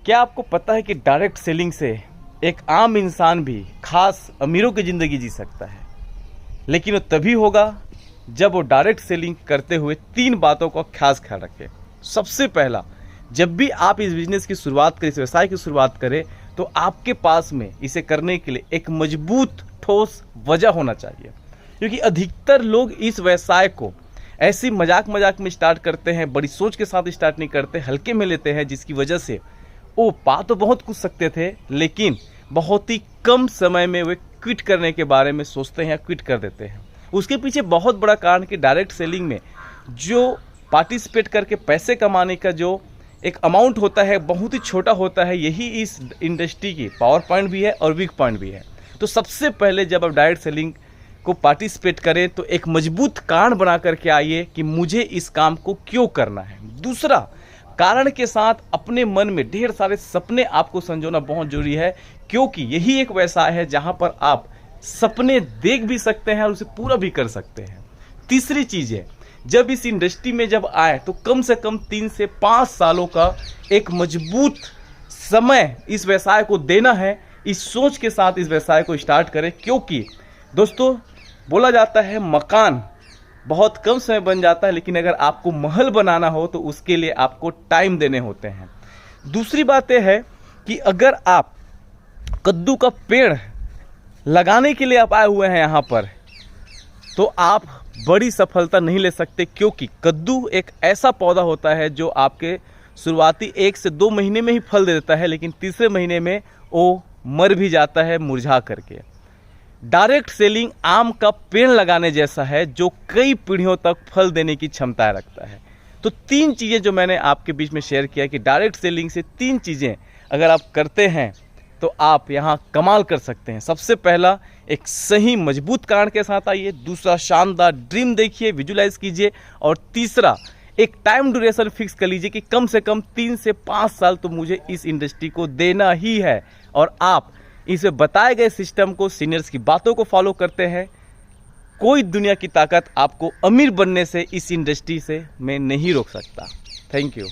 क्या आपको पता है कि डायरेक्ट सेलिंग से एक आम इंसान भी खास अमीरों की ज़िंदगी जी सकता है, लेकिन वो तभी होगा जब वो डायरेक्ट सेलिंग करते हुए 3 बातों का खास ख्याल रखे। सबसे पहला, जब भी आप इस बिजनेस की शुरुआत करें, इस व्यवसाय की शुरुआत करें, तो आपके पास में इसे करने के लिए एक मजबूत ठोस वजह होना चाहिए। क्योंकि अधिकतर लोग इस व्यवसाय को ऐसी मजाक मजाक में स्टार्ट करते हैं, बड़ी सोच के साथ स्टार्ट नहीं करते, हल्के में लेते हैं, जिसकी वजह से वो पा तो बहुत कुछ सकते थे, लेकिन बहुत ही कम समय में वे क्विट करने के बारे में सोचते हैं या क्विट कर देते हैं। उसके पीछे बहुत बड़ा कारण कि डायरेक्ट सेलिंग में जो पार्टिसिपेट करके पैसे कमाने का जो एक अमाउंट होता है बहुत ही छोटा होता है। यही इस इंडस्ट्री की पावर पॉइंट भी है और वीक पॉइंट भी है। तो सबसे पहले जब आप डायरेक्ट सेलिंग को पार्टिसिपेट करें तो एक मजबूत कारण बना करके आइए कि मुझे इस काम को क्यों करना है। दूसरा, कारण के साथ अपने मन में ढेर सारे सपने आपको संजोना बहुत जरूरी है, क्योंकि यही एक व्यवसाय है जहां पर आप सपने देख भी सकते हैं और उसे पूरा भी कर सकते हैं। तीसरी चीज़ है, जब इस इंडस्ट्री में जब आए तो कम से कम 3 से 5 सालों का एक मजबूत समय इस व्यवसाय को देना है। इस सोच के साथ इस व्यवसाय को स्टार्ट करें, क्योंकि दोस्तों बोला जाता है मकान बहुत कम समय बन जाता है, लेकिन अगर आपको महल बनाना हो तो उसके लिए आपको टाइम देने होते हैं। दूसरी बात यह है कि अगर आप कद्दू का पेड़ लगाने के लिए आप आए हुए हैं यहाँ पर, तो आप बड़ी सफलता नहीं ले सकते, क्योंकि कद्दू एक ऐसा पौधा होता है जो आपके शुरुआती 1 से 2 महीने में ही फल दे देता है, लेकिन तीसरे महीने में वो मर भी जाता है मुरझा करके। डायरेक्ट सेलिंग आम का पेड़ लगाने जैसा है जो कई पीढ़ियों तक फल देने की क्षमता रखता है। तो 3 चीज़ें जो मैंने आपके बीच में शेयर किया कि डायरेक्ट सेलिंग से 3 चीज़ें अगर आप करते हैं तो आप यहाँ कमाल कर सकते हैं। सबसे पहला, एक सही मजबूत कारण के साथ आइए। दूसरा, शानदार ड्रीम देखिए, विजुलाइज कीजिए। और तीसरा, एक टाइम ड्यूरेशन फिक्स कर लीजिए कि कम से कम 3 से 5 साल तो मुझे इस इंडस्ट्री को देना ही है। और आप इसे बताए गए सिस्टम को, सीनियर्स की बातों को फॉलो करते हैं, कोई दुनिया की ताकत आपको अमीर बनने से इस इंडस्ट्री से में नहीं रोक सकता। Thank you.